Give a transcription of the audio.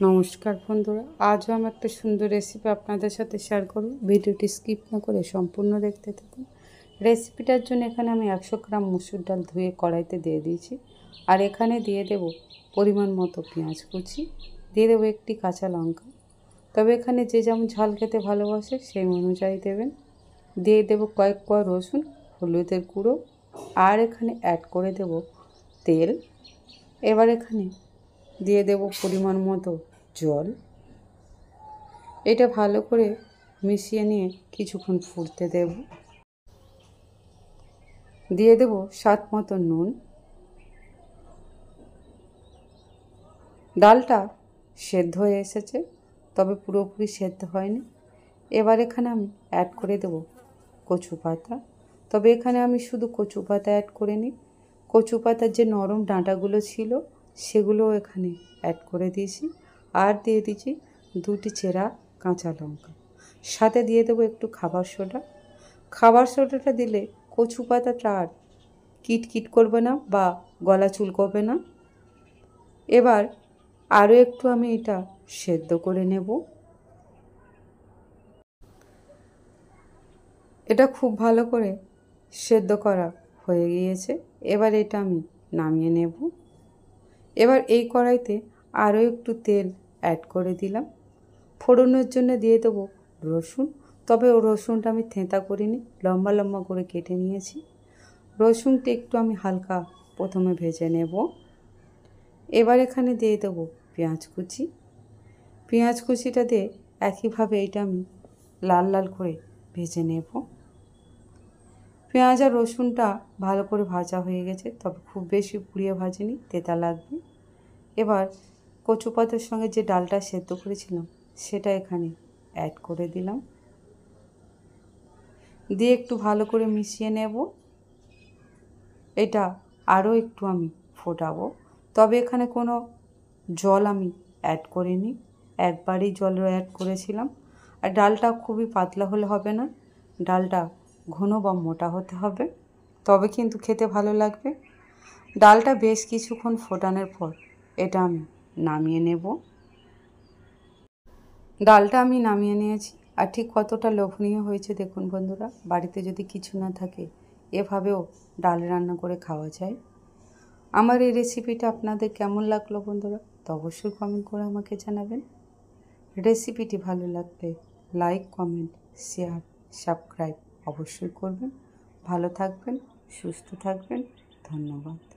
নমস্কার বন্ধুরা, আজও আমি একটা সুন্দর রেসিপি আপনাদের সাথে শেয়ার করব। ভিডিওটি স্কিপ না করে সম্পূর্ণ দেখতে থাকুন। রেসিপিটার জন্য এখানে আমি 100 গ্রাম মুসুর ডাল ধুয়ে কড়াইতে দিয়ে দিয়েছি। আর এখানে দিয়ে দেব পরিমাণ মতো পেঁয়াজ কুচি, দিয়ে দেবো একটি কাঁচা লঙ্কা। তবে এখানে যে যেমন ঝাল খেতে ভালোবাসে সেই অনুযায়ী দেবেন। দিয়ে দেব কয়েক কোয়া রসুন, হলুদের গুঁড়ো, আর এখানে অ্যাড করে দেব তেল। এবার এখানে দিয়ে দেব পরিমাণ মতো জল। এটা ভালো করে মিশিয়ে নিয়ে কিছুক্ষণ ফুটতে দেব। দিয়ে দেব স্বাদ মতো নুন। ডালটা সেদ্ধ হয়ে এসেছে, তবে পুরোপুরি সেদ্ধ হয়নি। এবার এখানে আমি অ্যাড করে দেব কচু পাতা। তবে এখানে আমি শুধু কচু পাতা অ্যাড করে নিই। কচু পাতার যে নরম ডাঁটাগুলো ছিল সেগুলোও এখানে অ্যাড করে দিয়েছি। আর দিয়ে দিয়েছি 2টি চেরা কাঁচা লঙ্কা। সাথে দিয়ে দেবো একটু খাবার সোডা। খাবার সোডাটা দিলে কচু পাতাটা আর কিটকিট করবে না বা গলা চুলকবে না। এবার আরও একটু আমি এটা সেদ্ধ করে নেব। এটা খুব ভালো করে সেদ্ধ করা হয়ে গিয়েছে। এবার এটা আমি নামিয়ে নেব। এবার এই কড়াইতে আরও একটু তেল অ্যাড করে দিলাম। ফোড়নের জন্য দিয়ে দেবো রসুন। তবে রসুনটা আমি থেঁতা করিনি, লম্বা লম্বা করে কেটে নিয়েছি। রসুনটা একটু আমি হালকা প্রথমে ভেজে নেব। এবার এখানে দিয়ে দেবো পেঁয়াজ কুচি। পেঁয়াজ কুচিটা দিয়ে একইভাবে এটা আমি লাল লাল করে ভেজে নেব। পেঁয়াজ আর রসুনটা ভালো করে ভাজা হয়ে গেছে, তবে খুব বেশি পুড়িয়ে ভাজিনি, তেতা লাগবে। এবার কচু পাতার সঙ্গে যে ডালটা সেদ্ধ করেছিলাম সেটা এখানে অ্যাড করে দিলাম। দিয়ে একটু ভালো করে মিশিয়ে নেব। এটা আরও একটু আমি ফোটাবো। তবে এখানে কোনো জল আমি অ্যাড করিনি, একবারই জল অ্যাড করেছিলাম। আর ডালটা খুবই পাতলা হলে হবে না, ডালটা ঘন বা মোটা হতে হবে, তবে কিন্তু খেতে ভালো লাগবে। ডালটা বেশ কিছুক্ষণ ফোটানোর পর এটা আমি নামিয়ে নেব। ডালটা আমি নামিয়ে নিয়েছি। আর ঠিক কতটা লোভনীয় হয়েছে দেখুন বন্ধুরা। বাড়িতে যদি কিছু না থাকে এভাবেও ডাল রান্না করে খাওয়া যায়। আমার এই রেসিপিটা আপনাদের কেমন লাগলো বন্ধুরা, তো অবশ্যই কমেন্ট করে আমাকে জানাবেন। রেসিপিটি ভালো লাগলে লাইক, কমেন্ট, শেয়ার, সাবস্ক্রাইব অবশ্যই করবেন। ভালো থাকবেন, সুস্থ থাকবেন। ধন্যবাদ।